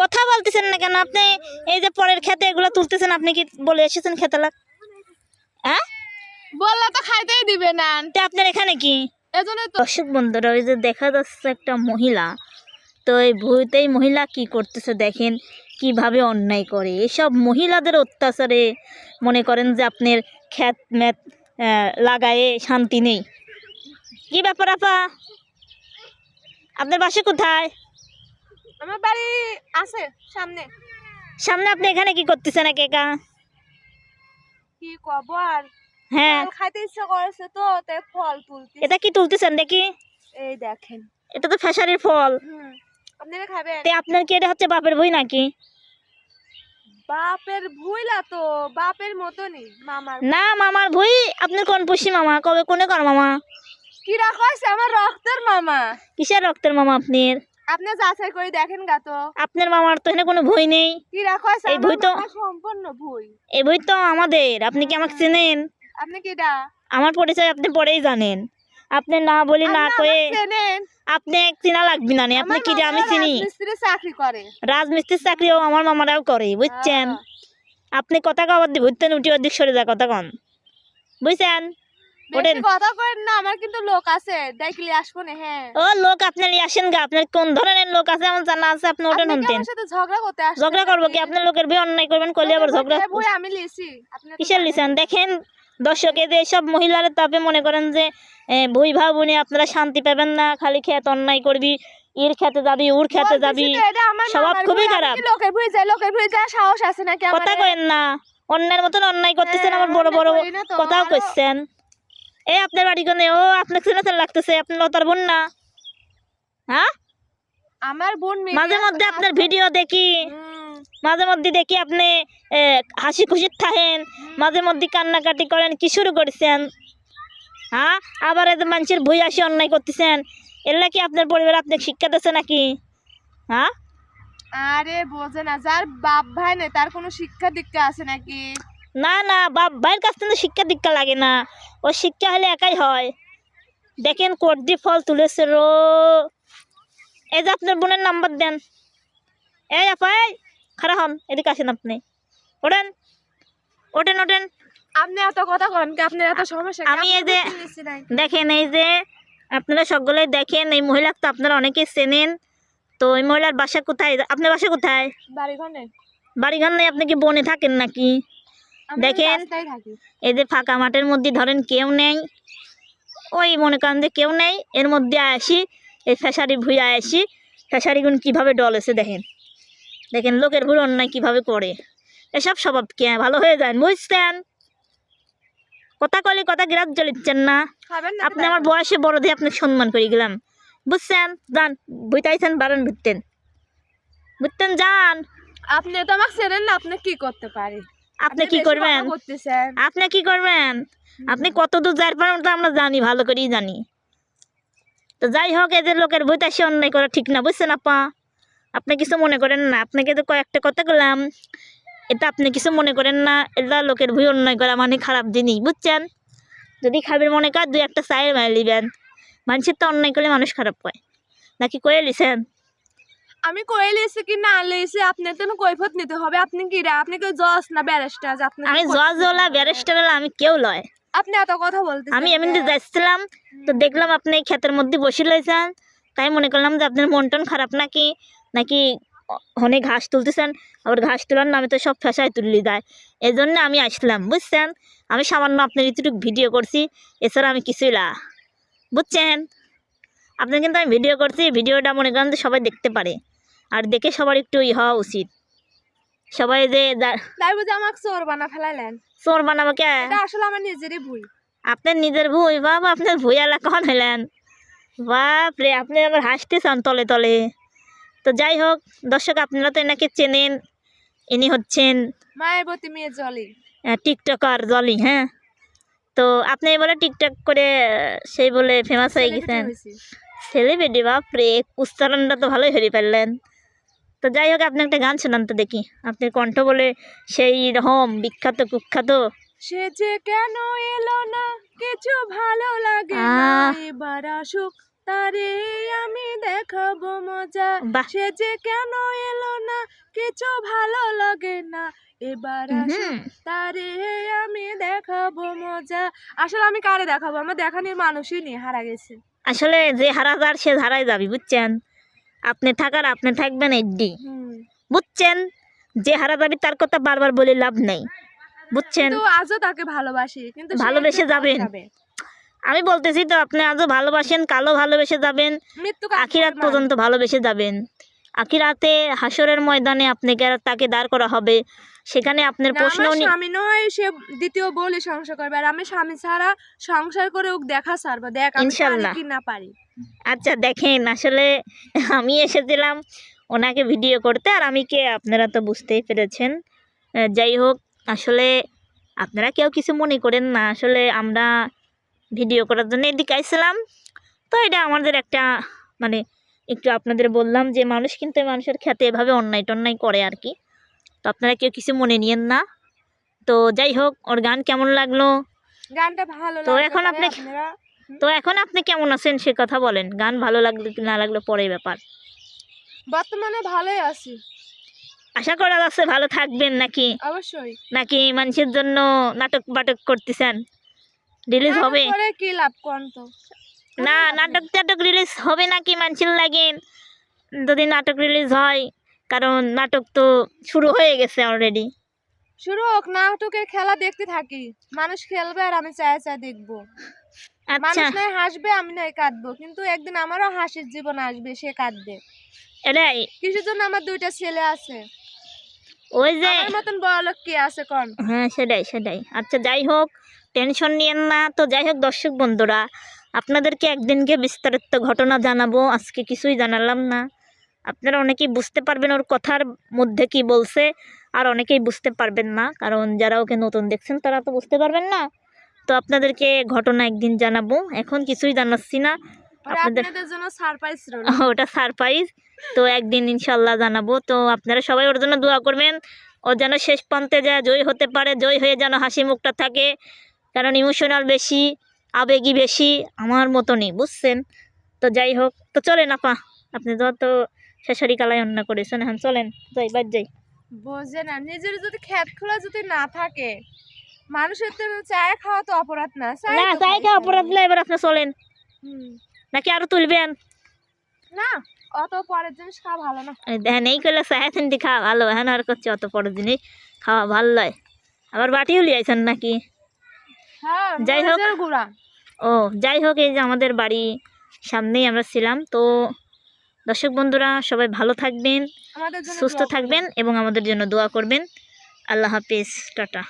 কথা বলতেছেন না কেন আপনি? এই যে পরের খেতে এগুলো তুলতেছেন, আপনি কি বলে এসেছেন খেতে লাগ? হ্যাঁ, বললে তো খাইতেই দিবে না। তো আপনার এখানে কি? এজন্য তো দর্শক বন্ধুরা, ওই যে দেখা যাচ্ছে একটা মহিলা, তো এই ভূতেই মহিলা কি করতেছে দেখেন, কিভাবে অন্যায় করে। এসব মহিলাদের অত্যাচারে মনে করেন যে আপনার খ্যাত ম্যাত লাগায়ে শান্তি নেই। কি ব্যাপার আপা, আপনার বাসা কোথায়? আমার বাড়ি আছে সামনে। সামনে? আপনি এখানে কি করতেছেন একা একা? কি কব আর, হ্যাঁ, ফল খাইতে ইচ্ছা করেছে তো তাই ফল তুলতে। এটা কি তুলতেছেন দেখি? এই দেখেন। এটা তো ফেসারির ফল। আপনারা খাবেন? তে আপনার কি এটা হচ্ছে বাপের বই নাকি? বাপের ভুইলা তো বাপের মতনই মামার। না, মামার বই। আপনার কোন পুষি মামা? কবে কোনে কর মামা? কি রাখাইছে আমার রক্তের মামা। কিসের রক্তের মামা আপনার? আপনি যাচাই করে দেখেন গা তো। আপনার মামার তো এখানে কোনো বই নেই। কি রাখাইছে এই আমার বই তো মামা সম্পূর্ণ ভুই। এই বই তো আমাদের। আপনি কি আমাকে চেনেন? আপনি কিডা? আমার পরিচয় আপনি পরেই জানেন। আপনি না বলি না কয়ে চেনেন? আপনি চেনা লাগবে না নে। আপনি কি যে আমি চিনি? মিস্ত্রি চাকরি করে। রাজমিস্ত্রির চাকরিও আমার মামারাও করে, বুঝছেন? আপনি কথা কবার দিয়ে ভুততেন উঠি ওদিক সরে যা কথা কন, বুঝছেন? ওঠেন। বেশি কথা করেন না, আমার কিন্তু লোক আছে, দেখলি আসবো না। হ্যাঁ, ও লোক আপনি নিয়ে আসেন গা। আপনার কোন ধরনের লোক আছে আমার জানা আছে। আপনি ওঠেন আপনি কি শুনতেন। আমার সাথে ঝগড়া করতে আসছেন? ঝগড়া করবো কি? আপনার লোকের বই অন্যায় করবেন কইলে আবার ঝগড়া? বই আমি লিছি। আপনি তো কিসের লিছেন? দেখেন দর্শক, এই যে সব মহিলার তাপে মনে করেন যে বই ভাবুনি আপনারা শান্তি পাবেন না, খালি খেত অন্যায় করবি, ইর খেতে যাবি, উর খেতে যাবি, বলতেছি তো, এটা আমার স্বভাব মামার খুবই বই। আমি খারাপ। কি লোকের বই যায় সাহস আছে নাকি আমার? কথা কয়েন না, অন্যের মতন অন্যায় করতেছেন, হ্যাঁ, আবার বড় বড় অন্যায় করি না তো, কথাও আরো- করছেন। এই আপনার বাড়ি কোনে? ও আপনাকে চেনা চেনা লাগতেছে। আপনি লতার বোন না? হ্যাঁ, আমার বোন মাঝে মধ্যে আপনার ভিডিও দেখি, মাঝে মধ্যে দেখি আপনি হাসি খুশি থাকেন, মাঝে মধ্যে কান্নাকাটি করেন। কি শুরু করেছেন? হ্যাঁ, আবার এত মানুষের ভুই আসি অন্যায় করতেছেন। এগুলা কি আপনার পরিবার আপনাকে শিক্ষা দিচ্ছে নাকি? হ্যাঁ, আরে বোঝে না, যার বাপ ভাই নেই তার কোনো শিক্ষা দীক্ষা আছে নাকি? না না, বাপ ভাইয়ের কাছ থেকে শিক্ষা দীক্ষা লাগে না, ও শিক্ষা হলে একাই হয়। দেখেন কর্দি ফল তুলেছে রো। এই যে আপনার বোনের নাম্বার দেন। এই আপা, এই খারাপ হন, এদিকে আসেন আপনি। ওঠেন ওঠেন ওঠেন। আপনি এত কথা করেন কি? আপনার এত সমস্যা কি? আমি এই আপনি যে বুঝতে নিচ্ছি নাই। দেখেন, এই যে আপনারা সকলে দেখেন, এই মহিলাকে তো আপনারা অনেকেই চেনেন। তো এই মহিলার বাসা কোথায়? আপনার বাসা কোথায়? বাড়ি ঘর নেই। বাড়িঘর নেই? আপনি কি বনে থাকেন নাকি? আমি দেখেন রাস্তায় থাকি। এই যে ফাঁকা মাঠের মধ্যে ধরেন কেউ নেই, ওই মনে করেন যে কেউ নেই, এর মধ্যে আসি এই ফেসারি ভুঁইয়া আসি, ফেসারিগুন কীভাবে ডলেছে দেখেন। দেখেন লোকের ভুল অন্যায় কীভাবে করে। এসব স্বভাব কে ভালো হয়ে যায়, বুঝছেন? কথা কলে কথা গ্রাহ্য লিখছেন না। খাবেন না? আপনি আমার বয়সে বড় দিয়ে আপনাকে সম্মান করে গেলাম, বুঝছেন? যান, বুঝতেছেন বারণ বুঝতেন, বুঝতেন, যান। আপনি তো আমাকে চেনেন না, আপনি কি করতে পারি? আপনি কি বেশি করবেন? কথা করতেছেন। আপনি কি করবেন? আপনি কত দূর যাই পারেন তো আমরা জানি, ভালো করেই জানি। তো যাই হোক, এদের লোকের বইতে আসে অন্যায় করা ঠিক না, বুঝছেন আপা? আপনি কিছু মনে করেন না, আপনাকে তো কয়েকটা কথা বললাম, এটা আপনি কিছু মনে করেন না। এটা লোকের ভুই অন্যায় করা মানে খারাপ জিনিস, বুঝছেন? যদি খাবেন মনে কর দুই একটা চায়ের মায় লিবেন। মানুষের তো অন্যায় করলে মানুষ খারাপ কয় নাকি, কয়ে লিছেন? আমি কই লিছি কি না লিছি আপনার তো কৈফত নিতে হবে। আপনি কি রে? আপনি কি জজ না ব্যারিস্টার? আপনি আমি জজ ওলা ব্যারিস্টার ওলা আমি কেউ লয়। আপনি এত কথা বলতেছেন। আমি এমনিতে যাচ্ছিলাম, তো দেখলাম আপনি এই ক্ষেতের মধ্যে বসে রয়েছেন, তাই মনে করলাম যে আপনার মন টন খারাপ নাকি, নাকি অনেক ঘাস তুলতেছেন। আবার ঘাস তোলার নামে তো সব ফেসায় তুললি যায়, এই জন্য আমি আসলাম, বুঝছেন? আমি সামান্য আপনার ইতুটুক ভিডিও করছি, এছাড়া আমি কিছুই না, বুঝছেন? আপনার কিন্তু আমি ভিডিও করছি, ভিডিওটা মনে করেন যে সবাই দেখতে পারে, আর দেখে সবার একটু হওয়া উচিত। সবাই যে তাই বুঝে আমাকে চোর বানা ফেলাইলেন? চোর বানাবো কে? এটা আসলে আমার নিজেরই ভুল। আপনার নিজের ভুই? বাবা, আপনার ভুই এলা কখন হলেন? বাপ রে, আপনি আবার হাসতেছেন তলে তলে। তো যাই হোক দর্শক, আপনারা তো এনাকে চেনেন, ইনি হচ্ছেন মায়াবতী মেয়ে জলি। টিকটকার জলি। হ্যাঁ, তো আপনি বলে টিকটক করে সেই বলে ফেমাস হয়ে গেছেন, সেলিব্রিটি। বাপ রে, উচ্চারণটা তো ভালোই হয়ে পারলেন। তো যাই হোক, আপনি একটা গান শোনান তো দেখি। আপনার কণ্ঠ বলে সেই রকম বিখ্যাত কুখ্যাত। সে যে কেন এলো না, কিছু ভালো লাগে না, এবার আসুক তারে আমি দেখাবো মজা, বাহ। সে যে কেন এলো না, কিছু ভালো লাগে না, এবার আসুক হুম। তারে আমি দেখাবো মজা। আসলে আমি কারে দেখাবো, আমার দেখানোর মানুষই নেই, হারা গেছে। আসলে যে হারা যার সে হারাই যাবি, বুঝছেন? আপনি থাকার আপনি থাকবেন এডি, বুঝছেন? যে হারা যাবি তার কথা বারবার বলে লাভ নেই, বুঝছেন? কিন্তু আজও তাকে ভালোবাসি, কিন্তু সে ভালোবেসে একদিন যাবেন। পস্তাবে। আমি বলতেছি তো, আপনি আজও ভালোবাসেন, কালো ভালোবেসে যাবেন, মৃত্যু আখিরাত পর্যন্ত ভালোবেসে যাবেন। আখিরাতে হাসরের ময়দানে আপনাকে তাকে দাঁড় করা হবে, সেখানে আপনার প্রশ্ন আমার স্বামী নয়, সে দ্বিতীয় বলে সংসার করবে, আর আমি স্বামী ছাড়া সংসার করে ওকে দেখা ছাড়বো, দেখ আমি পারি ইনশাল্লাহ। কি না পারি। আচ্ছা দেখেন, আসলে আমি এসেছিলাম ওনাকে ভিডিও করতে, আর আমি কে আপনারা তো বুঝতেই পেরেছেন। যাই হোক, আসলে আপনারা কেউ কিছু মনে করেন না, আসলে আমরা ভিডিও করার জন্য এদিকে আইছিলাম। তো এটা আমাদের একটা মানে একটু আপনাদের বললাম যে মানুষ কিন্তু মানুষের খেতে এভাবে অন্যায় টন্যায় করে আর কি। তো আপনারা কেউ কিছু মনে নিয়েন না। তো যাই হোক, ওর গান কেমন লাগলো? গানটা ভালো তো লাগবে, এখন তবে আপনি আপনারা তো এখন আপনি কেমন আছেন সে কথা বলেন। গান ভালো লাগলো কি না লাগলো পরের ব্যাপার। বর্তমানে ভালোই আছি, আশা করা যাচ্ছে ভালো থাকবেন, নাকি অবশ্যই। নাকি মানুষের জন্য নাটক বাটক করতেছেন? রিলিজ নাটক হবে করে কি লাভ কোন তো? না? নাটক টাটক রিলিজ হবে নাকি মানুষের লাগে? যদি নাটক রিলিজ হয়, কারণ নাটক তো শুরু হয়ে গেছে অলরেডি। শুরু হোক, নাটকের খেলা দেখতে থাকি, মানুষ খেলবে আর আমি চায় চায় দেখবো। আচ্ছা, মানুষ নয় হাসবে, আমি নয় কাঁদবো, কিন্তু একদিন আমারও হাসির জীবন আসবে, সে কাঁদবে। এটাই কিসের জন্য আমার দুইটা ছেলে আছে, ওই যে, আমার মতন বড়লোক কে আছে কোন? হ্যাঁ সেটাই। আচ্ছা যাই হোক, টেনশন নিয়েন না। তো যাই হোক দর্শক বন্ধুরা, আপনাদেরকে একদিনকে বিস্তারিত ঘটনা জানাবো, আজকে কিছুই জানালাম না। আপনারা অনেকেই বুঝতে পারবেন ওর কথার মধ্যে কি বলছে, আর অনেকেই বুঝতে পারবেন না, কারণ যারা ওকে নতুন দেখছেন তারা তো বুঝতে পারবেন না। তো আপনাদেরকে ঘটনা একদিন জানাবো, এখন কিছুই জানাচ্ছি না ওরা আপনাদের। আপনাদের জন্য সারপ্রাইজ রইল। ওটা সারপ্রাইজ, তো একদিন ইনশাল্লাহ জানাবো। তো আপনারা সবাই ওর জন্য দোয়া করবেন, ও যেন শেষ প্রান্তে যায় জয় হতে পারে, জয় হয়ে যেন হাসি মুখটা থাকে, কারণ ইমোশনাল বেশি, আবেগী বেশি, আমার মতনই, বুঝছেন? তো যাই হোক, তো চলেন আপা, আপনি তো শেষারি কালাই অন্য করেছেন, হ্যাঁ চলেন যাই, বাদ যাই। বোঝে না, নিজের যদি খেত খোলা যদি না থাকে, মানুষের তো চায় খাওয়া তো অপরাধ না, চায় না তো যাই খাই অপরাধ সবাই। না, এবার আপনি চলেন, হুম। নাকি আরো তুলবেন? না, অত পরের জিনিস খাওয়া ভালো না। দেখেন এই করলে চাহাতেনটি খাওয়া ভালো, হ্যাঁ আর করছে অত বড় জিনিস খাওয়া ভালো লয়। আবার বাটিও লিয়াইছেন নাকি? হ্যাঁ, যাই হোক। মরিচের গুঁড়া। ও যাই হোক, এই যে আমাদের বাড়ি সামনেই আমরা ছিলাম। তো দর্শক বন্ধুরা সবাই ভালো থাকবেন, আমাদের জন্য সুস্থ দোয়া করবেন। থাকবেন এবং আমাদের জন্য দোয়া করবেন। আল্লাহ হাফিজ, টাটা।